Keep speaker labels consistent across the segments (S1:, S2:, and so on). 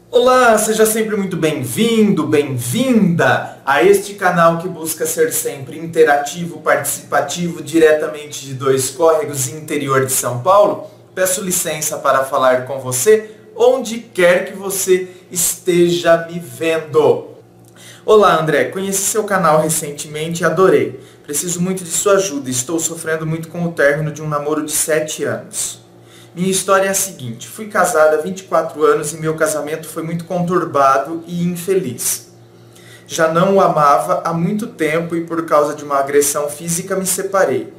S1: Olá, seja sempre muito bem-vindo, bem-vinda a este canal que busca ser sempre interativo, participativo, diretamente de Dois Córregos, interior de São Paulo. Peço licença para falar com você, onde quer que você esteja me vendo. Olá, André, conheci seu canal recentemente e adorei. Preciso muito de sua ajuda, estou sofrendo muito com o término de um namoro de 7 anos. Minha história é a seguinte: fui casada há 24 anos e meu casamento foi muito conturbado e infeliz. Já não o amava há muito tempo e por causa de uma agressão física me separei.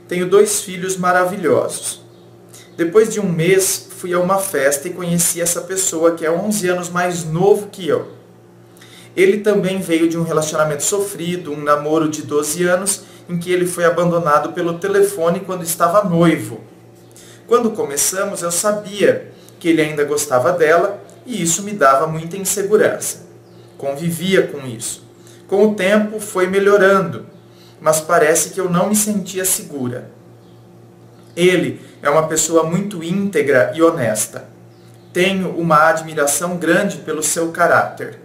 S1: Tenho 2 filhos maravilhosos. Depois de um mês, fui a uma festa e conheci essa pessoa que é 11 anos mais novo que eu. Ele também veio de um relacionamento sofrido, um namoro de 12 anos, em que ele foi abandonado pelo telefone quando estava noivo. Quando começamos, eu sabia que ele ainda gostava dela e isso me dava muita insegurança. Convivia com isso. Com o tempo, foi melhorando, mas parece que eu não me sentia segura. Ele é uma pessoa muito íntegra e honesta. Tenho uma admiração grande pelo seu caráter.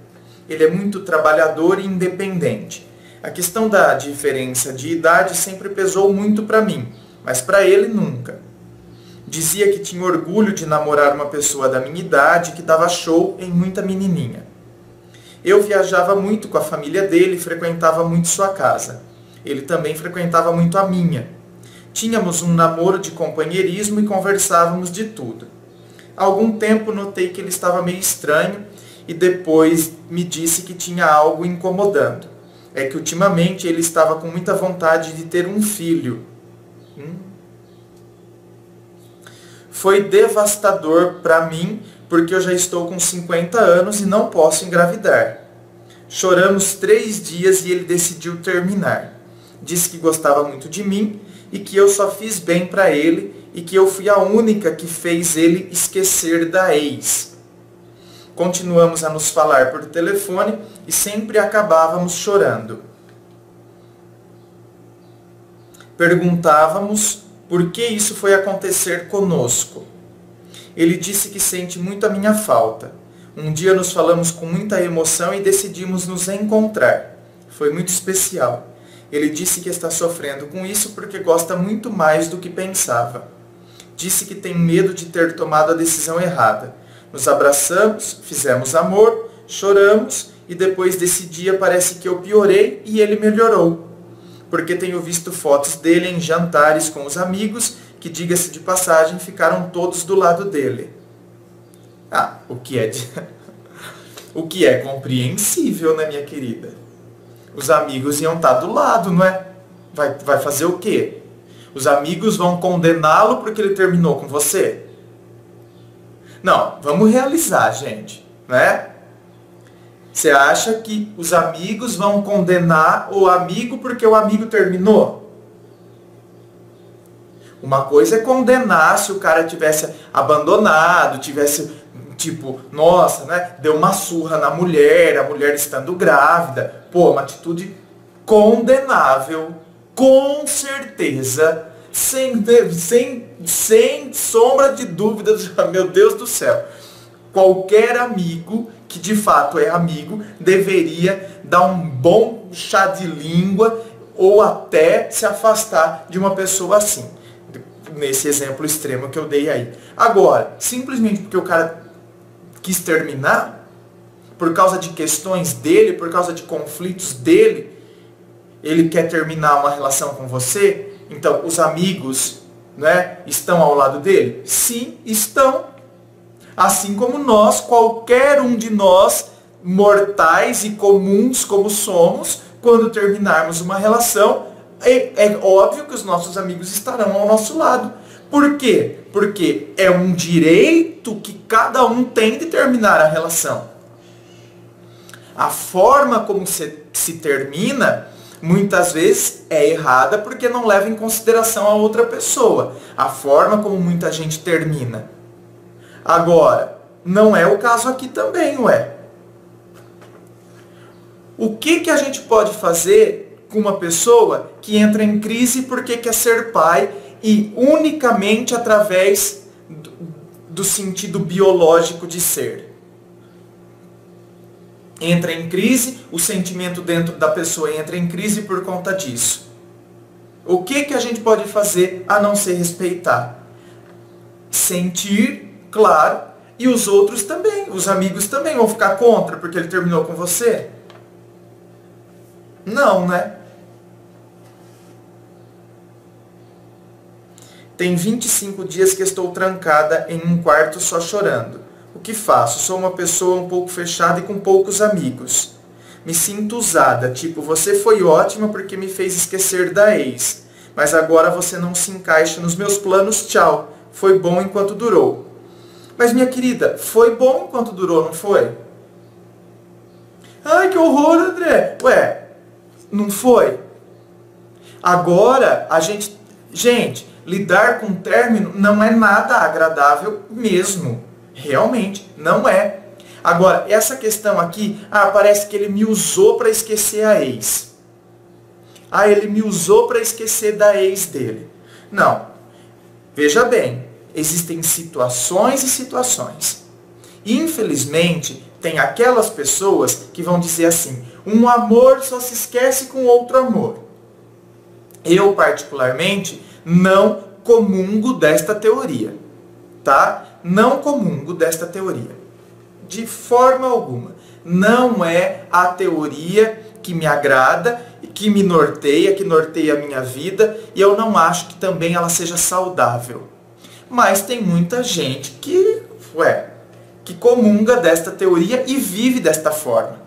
S1: Ele é muito trabalhador e independente. A questão da diferença de idade sempre pesou muito para mim, mas para ele nunca. Dizia que tinha orgulho de namorar uma pessoa da minha idade que dava show em muita menininha. Eu viajava muito com a família dele e frequentava muito sua casa. Ele também frequentava muito a minha. Tínhamos um namoro de companheirismo e conversávamos de tudo. Há algum tempo notei que ele estava meio estranho e depois me disse que tinha algo incomodando. É que ultimamente ele estava com muita vontade de ter um filho. Foi devastador para mim, porque eu já estou com 50 anos e não posso engravidar. Choramos 3 dias e ele decidiu terminar. Disse que gostava muito de mim e que eu só fiz bem para ele e que eu fui a única que fez ele esquecer da ex. Continuamos a nos falar por telefone e sempre acabávamos chorando. Perguntávamos por que isso foi acontecer conosco. Ele disse que sente muito a minha falta. Um dia nos falamos com muita emoção e decidimos nos encontrar. Foi muito especial. Ele disse que está sofrendo com isso porque gosta muito mais do que pensava. Disse que tem medo de ter tomado a decisão errada. Nos abraçamos, fizemos amor, choramos e depois desse dia parece que eu piorei e ele melhorou. Porque tenho visto fotos dele em jantares com os amigos, que, diga-se de passagem, ficaram todos do lado dele. O que é compreensível, né, minha querida? Os amigos iam estar do lado, não é? Vai fazer o quê? Os amigos vão condená-lo porque ele terminou com você? Não, vamos realizar, gente, né? Você acha que os amigos vão condenar o amigo porque o amigo terminou? Uma coisa é condenar se o cara tivesse abandonado, tivesse, tipo, nossa, né? Deu uma surra na mulher, a mulher estando grávida. Pô, uma atitude condenável, com certeza, sem sombra de dúvidas, meu Deus do céu. Qualquer amigo que de fato é amigo deveria dar um bom chá de língua ou até se afastar de uma pessoa assim. Nesse exemplo extremo que eu dei aí. Agora, simplesmente porque o cara quis terminar, por causa de questões dele, por causa de conflitos dele, ele quer terminar uma relação com você, então os amigos, né, estão ao lado dele? Sim, estão. Assim como nós, qualquer um de nós, mortais e comuns como somos, quando terminarmos uma relação, é óbvio que os nossos amigos estarão ao nosso lado. Por quê? Porque é um direito que cada um tem de terminar a relação. A forma como se termina, muitas vezes é errada porque não leva em consideração a outra pessoa. A forma como muita gente termina. Agora, não é o caso aqui também, ué. O que a gente pode fazer com uma pessoa que entra em crise porque quer ser pai e unicamente através do sentido biológico de ser? Entra em crise, o sentimento dentro da pessoa entra em crise por conta disso. O que a gente pode fazer a não ser respeitar? Sentir, claro, e os outros também, os amigos também vão ficar contra porque ele terminou com você? Não, né? Tem 25 dias que estou trancada em um quarto só chorando. O que faço? Sou uma pessoa um pouco fechada e com poucos amigos. Me sinto usada, tipo, você foi ótima porque me fez esquecer da ex. Mas agora você não se encaixa nos meus planos, tchau. Foi bom enquanto durou. Mas minha querida, foi bom enquanto durou, não foi? Ai, que horror, André. Ué, não foi? Agora, Gente, lidar com o término não é nada agradável mesmo. Realmente, não é. Agora, essa questão aqui, parece que ele me usou para esquecer a ex. Ele me usou para esquecer da ex dele. Não. Veja bem, existem situações e situações. Infelizmente, tem aquelas pessoas que vão dizer assim, um amor só se esquece com outro amor. Eu, particularmente, não comungo desta teoria. Tá? Não comungo desta teoria. De forma alguma. Não é a teoria que me agrada, que me norteia, que norteia a minha vida, e eu não acho que também ela seja saudável. Mas tem muita gente que comunga desta teoria e vive desta forma.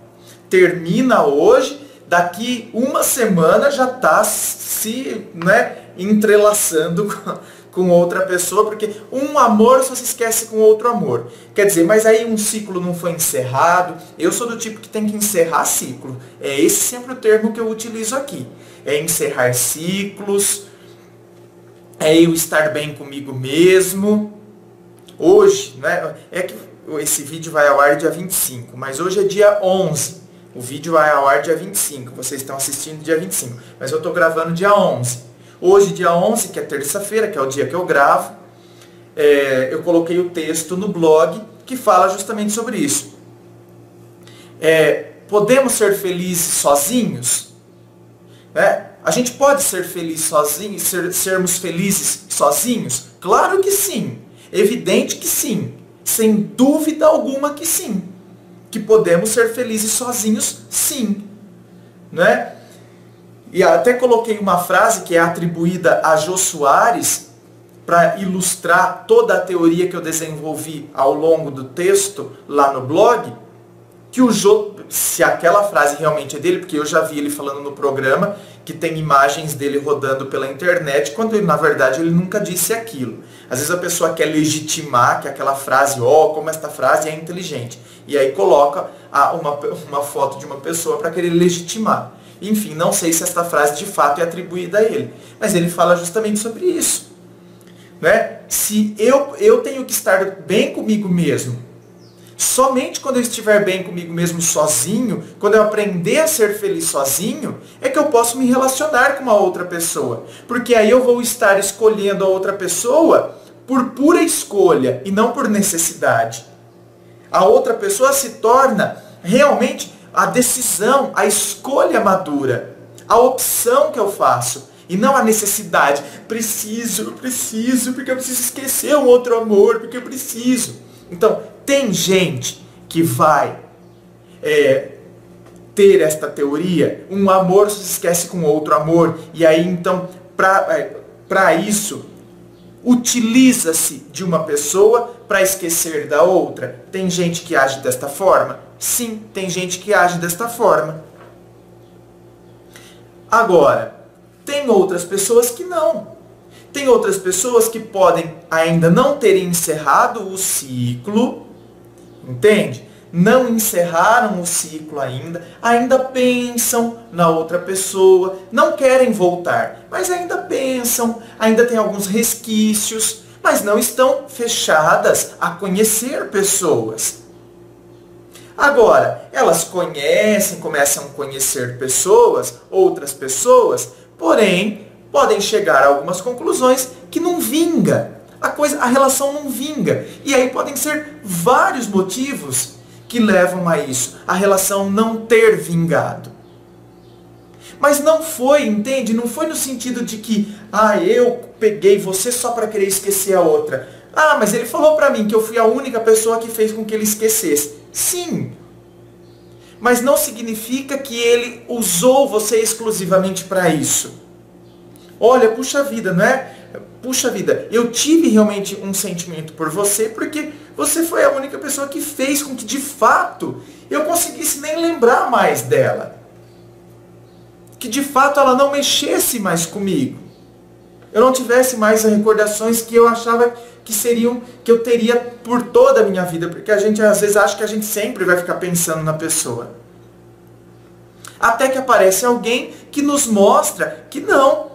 S1: Termina hoje, daqui uma semana já está se entrelaçando com outra pessoa, porque um amor só se esquece com outro amor. Quer dizer, mas aí um ciclo não foi encerrado. Eu sou do tipo que tem que encerrar ciclo. É esse sempre o termo que eu utilizo aqui. É encerrar ciclos, é eu estar bem comigo mesmo. Hoje, é que esse vídeo vai ao ar dia 25, mas hoje é dia 11. O vídeo vai ao ar dia 25, vocês estão assistindo dia 25, mas eu estou gravando dia 11. Hoje, dia 11, que é terça-feira, que é o dia que eu gravo, eu coloquei o texto no blog que fala justamente sobre isso. Podemos ser felizes sozinhos? A gente pode ser feliz sozinho, sermos felizes sozinhos? Claro que sim. Evidente que sim. Sem dúvida alguma que sim. Que podemos ser felizes sozinhos, sim. E até coloquei uma frase que é atribuída a Jô Soares, para ilustrar toda a teoria que eu desenvolvi ao longo do texto lá no blog, que o Jô, se aquela frase realmente é dele, porque eu já vi ele falando no programa, que tem imagens dele rodando pela internet, quando na verdade ele nunca disse aquilo. Às vezes a pessoa quer legitimar que aquela frase, como esta frase é inteligente, e aí coloca uma foto de uma pessoa para querer legitimar. Enfim, não sei se esta frase de fato é atribuída a ele, mas ele fala justamente sobre isso. Se eu tenho que estar bem comigo mesmo, somente quando eu estiver bem comigo mesmo sozinho, quando eu aprender a ser feliz sozinho, é que eu posso me relacionar com uma outra pessoa. Porque aí eu vou estar escolhendo a outra pessoa por pura escolha e não por necessidade. A outra pessoa se torna realmente a decisão, a escolha madura, a opção que eu faço. E não a necessidade. Preciso, porque eu preciso esquecer um outro amor, porque eu preciso. Então, tem gente que vai ter esta teoria, um amor se esquece com outro amor, e aí então, para isso, utiliza-se de uma pessoa para esquecer da outra. Tem gente que age desta forma? Sim, tem gente que age desta forma. Agora, tem outras pessoas que não. Tem outras pessoas que podem ainda não terem encerrado o ciclo, entende? não encerraram o ciclo ainda pensam na outra pessoa, não querem voltar, mas ainda pensam, ainda tem alguns resquícios, mas não estão fechadas a conhecer pessoas. Agora, elas conhecem, começam a conhecer pessoas, outras pessoas, porém, podem chegar a algumas conclusões que não vinga. A relação não vinga. E aí podem ser vários motivos que levam a isso, a relação não ter vingado. Mas não foi, entende? Não foi no sentido de que, eu peguei você só para querer esquecer a outra. Mas ele falou para mim que eu fui a única pessoa que fez com que ele esquecesse. Sim. Mas não significa que ele usou você exclusivamente para isso. Olha, puxa vida, não é? Puxa vida, eu tive realmente um sentimento por você porque você foi a única pessoa que fez com que, de fato, eu conseguisse nem lembrar mais dela. Que, de fato, ela não mexesse mais comigo. Eu não tivesse mais as recordações que eu achava que eu teria por toda a minha vida. Porque a gente, às vezes, acha que a gente sempre vai ficar pensando na pessoa. Até que aparece alguém que nos mostra que não.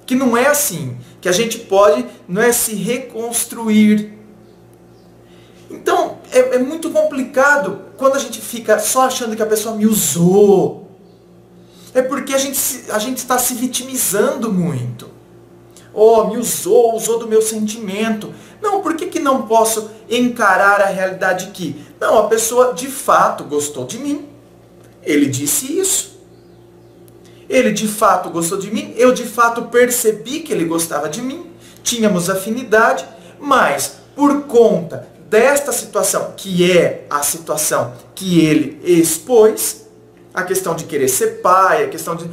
S1: Que não é assim, que a gente pode, não é, se reconstruir. Então, é muito complicado quando a gente fica só achando que a pessoa me usou. É porque a gente está se vitimizando muito. Me usou do meu sentimento. Não, por que não posso encarar a realidade que, não, a pessoa de fato gostou de mim. Ele disse isso. Ele de fato gostou de mim, eu de fato percebi que ele gostava de mim, tínhamos afinidade, mas por conta desta situação, que é a situação que ele expôs, a questão de querer ser pai, a questão de,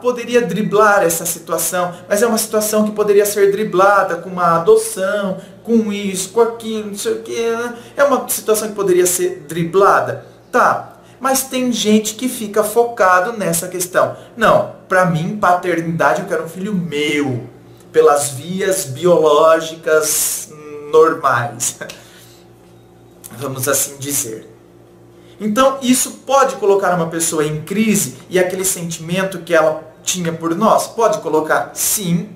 S1: poderia driblar essa situação, mas é uma situação que poderia ser driblada com uma adoção, com isso, com aquilo, não sei o que, é uma situação que poderia ser driblada, tá? Mas tem gente que fica focado nessa questão. Não, para mim, paternidade, eu quero um filho meu, pelas vias biológicas normais. Vamos assim dizer. Então, isso pode colocar uma pessoa em crise e aquele sentimento que ela tinha por nós? Pode colocar? Sim.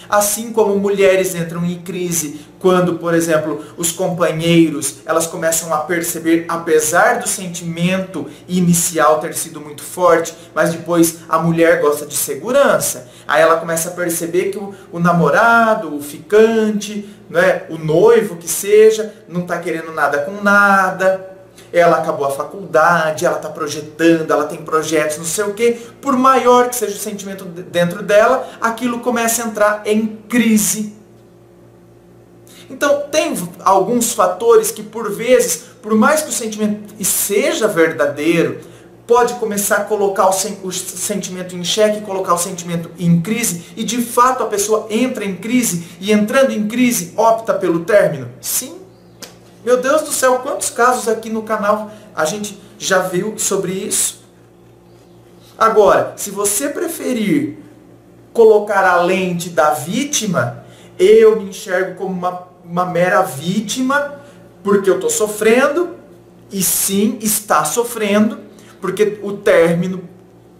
S1: Assim como mulheres entram em crise quando, por exemplo, os companheiros, elas começam a perceber, apesar do sentimento inicial ter sido muito forte, mas depois a mulher gosta de segurança. Aí ela começa a perceber que o namorado, o ficante, né, o noivo que seja, não está querendo nada com nada. Ela acabou a faculdade, ela está projetando, ela tem projetos, não sei o quê. Por maior que seja o sentimento dentro dela, aquilo começa a entrar em crise. Então, tem alguns fatores que, por vezes, por mais que o sentimento seja verdadeiro, pode começar a colocar o sentimento em xeque, colocar o sentimento em crise, e de fato a pessoa entra em crise, e entrando em crise, opta pelo término? Sim. Meu Deus do céu, quantos casos aqui no canal a gente já viu sobre isso? Agora, se você preferir colocar a lente da vítima, eu me enxergo como uma mera vítima, porque eu estou sofrendo, e sim, está sofrendo, porque o término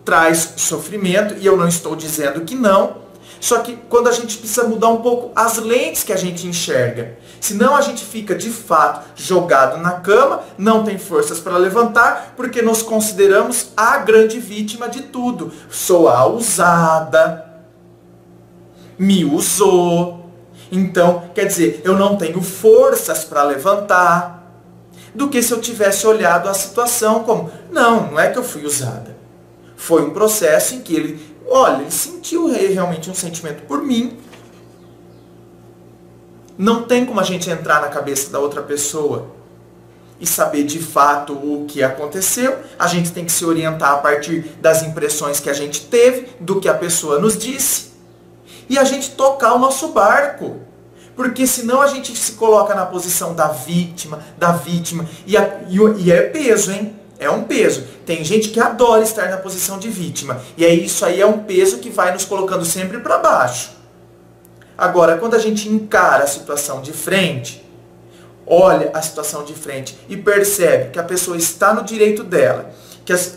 S1: traz sofrimento, e eu não estou dizendo que não. Só que quando a gente precisa mudar um pouco as lentes que a gente enxerga. Senão a gente fica, de fato, jogado na cama, não tem forças para levantar, porque nos consideramos a grande vítima de tudo. Sou a usada, me usou. Então, quer dizer, eu não tenho forças para levantar. Do que se eu tivesse olhado a situação como, não é que eu fui usada. Foi um processo em que ele sentiu realmente um sentimento por mim. Não tem como a gente entrar na cabeça da outra pessoa e saber de fato o que aconteceu. A gente tem que se orientar a partir das impressões que a gente teve, do que a pessoa nos disse, e a gente tocar o nosso barco. Porque senão a gente se coloca na posição da vítima, e é peso, hein? É um peso. Tem gente que adora estar na posição de vítima. E aí isso aí é um peso que vai nos colocando sempre para baixo. Agora, quando a gente encara a situação de frente, olha a situação de frente e percebe que a pessoa está no direito dela,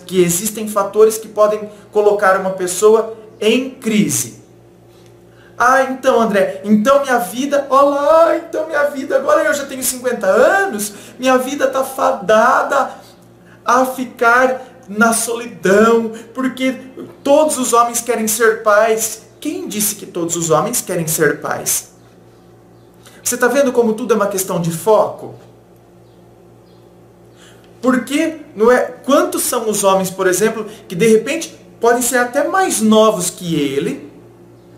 S1: que existem fatores que podem colocar uma pessoa em crise. Ah, então André, então minha vida, olá, então minha vida, agora eu já tenho 50 anos, minha vida está fadada a ficar na solidão, porque todos os homens querem ser pais. Quem disse que todos os homens querem ser pais? Você está vendo como tudo é uma questão de foco? Porque, não é? Quantos são os homens, por exemplo, que de repente podem ser até mais novos que ele?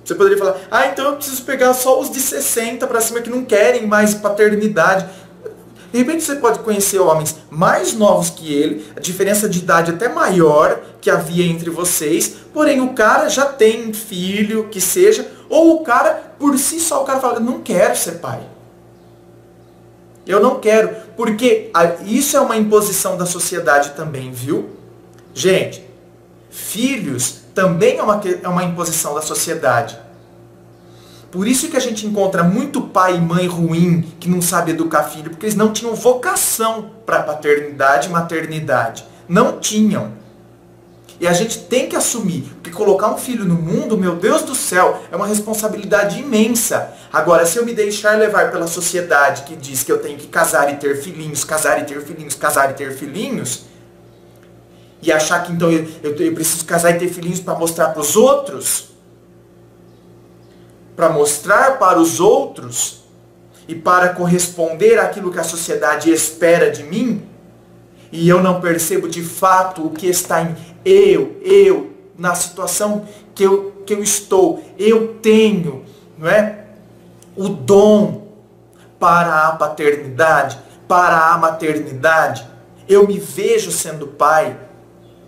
S1: Você poderia falar, ah, então eu preciso pegar só os de 60 para cima que não querem mais paternidade. De repente você pode conhecer homens mais novos que ele, a diferença de idade até maior que havia entre vocês, porém o cara já tem filho, que seja, ou o cara, por si só, o cara fala, eu não quero ser pai. Eu não quero, porque isso é uma imposição da sociedade também, viu? Gente, filhos também é uma imposição da sociedade. Por isso que a gente encontra muito pai e mãe ruim que não sabe educar filho, porque eles não tinham vocação para paternidade e maternidade. Não tinham. E a gente tem que assumir, porque colocar um filho no mundo, meu Deus do céu, é uma responsabilidade imensa. Agora, se eu me deixar levar pela sociedade que diz que eu tenho que casar e ter filhinhos, casar e ter filhinhos, casar e ter filhinhos, e achar que então eu preciso casar e ter filhinhos para mostrar para os outros, para mostrar para os outros e para corresponder àquilo que a sociedade espera de mim, e eu não percebo de fato o que está em eu, na situação que eu estou, eu tenho, não é? O dom para a paternidade, para a maternidade. Eu me vejo sendo pai,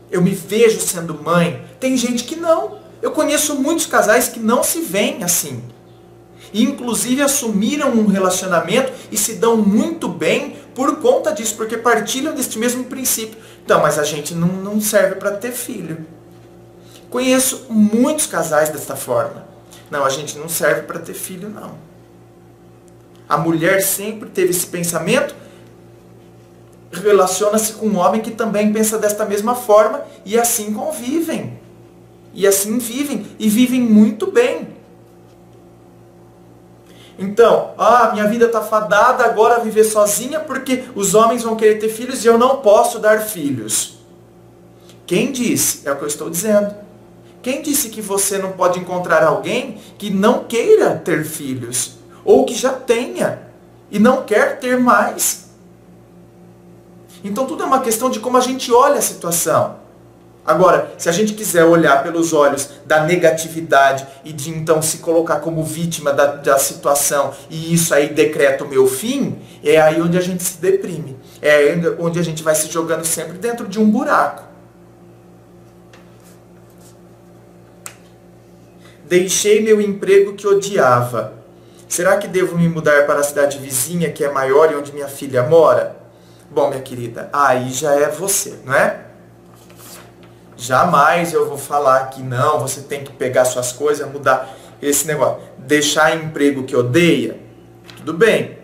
S1: eu me vejo sendo mãe. Tem gente que não. Eu conheço muitos casais que não se veem assim. E inclusive assumiram um relacionamento e se dão muito bem por conta disso, porque partilham deste mesmo princípio. Então, mas a gente não serve para ter filho. Conheço muitos casais desta forma. Não, a gente não serve para ter filho, não. A mulher sempre teve esse pensamento, relaciona-se com um homem que também pensa desta mesma forma e assim convivem. E assim vivem, e vivem muito bem. Então, minha vida está fadada agora a viver sozinha porque os homens vão querer ter filhos e eu não posso dar filhos. Quem disse? É o que eu estou dizendo. Quem disse que você não pode encontrar alguém que não queira ter filhos? Ou que já tenha e não quer ter mais? Então tudo é uma questão de como a gente olha a situação. Agora, se a gente quiser olhar pelos olhos da negatividade e de então se colocar como vítima da situação e isso aí decreta o meu fim, é aí onde a gente se deprime. É aí onde a gente vai se jogando sempre dentro de um buraco. Deixei meu emprego que odiava. Será que devo me mudar para a cidade vizinha que é maior e onde minha filha mora? Bom, minha querida, aí já é você, não é? Jamais eu vou falar que não, você tem que pegar suas coisas, mudar esse negócio. Deixar emprego que odeia, tudo bem.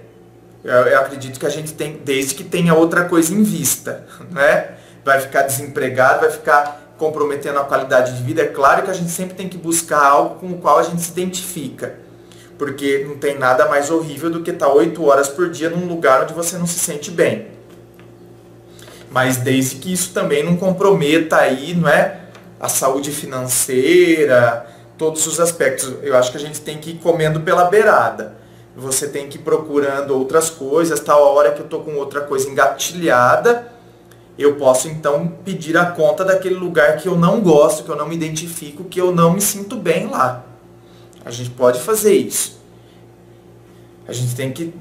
S1: Eu acredito que a gente tem, desde que tenha outra coisa em vista, né? Vai ficar desempregado, vai ficar comprometendo a qualidade de vida. É claro que a gente sempre tem que buscar algo com o qual a gente se identifica. Porque não tem nada mais horrível do que estar 8 horas por dia num lugar onde você não se sente bem. Mas desde que isso também não comprometa aí, não é? A saúde financeira, todos os aspectos. Eu acho que a gente tem que ir comendo pela beirada. Você tem que ir procurando outras coisas, tal hora que eu estou com outra coisa engatilhada, eu posso então pedir a conta daquele lugar que eu não gosto, que eu não me identifico, que eu não me sinto bem lá. A gente pode fazer isso. A gente tem que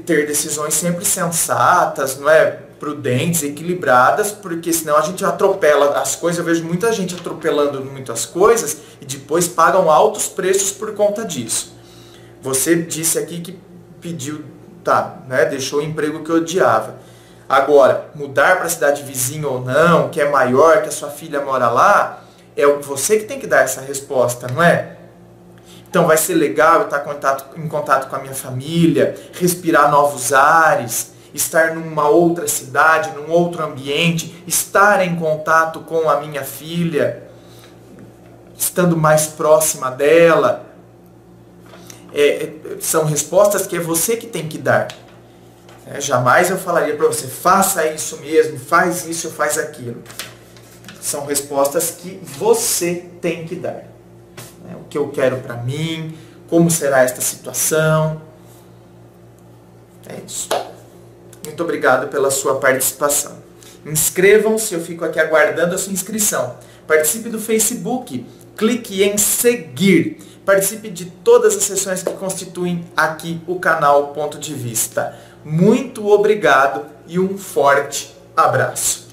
S1: ter decisões sempre sensatas, não é? Prudentes, equilibradas, porque senão a gente atropela as coisas. Eu vejo muita gente atropelando muitas coisas e depois pagam altos preços por conta disso. Você disse aqui que pediu, né, deixou o emprego que odiava. Agora, mudar para a cidade vizinha ou não, que é maior, que a sua filha mora lá, é você que tem que dar essa resposta, não é? Então vai ser legal eu estar em contato com a minha família, respirar novos ares, estar numa outra cidade, num outro ambiente, estar em contato com a minha filha, estando mais próxima dela. São respostas que é você que tem que dar. Jamais eu falaria para você, faça isso mesmo, faz isso ou faz aquilo. São respostas que você tem que dar. O que eu quero para mim, como será esta situação. É isso. Muito obrigado pela sua participação. Inscrevam-se, eu fico aqui aguardando a sua inscrição. Participe do Facebook, clique em seguir. Participe de todas as sessões que constituem aqui o canal Ponto de Vista. Muito obrigado e um forte abraço.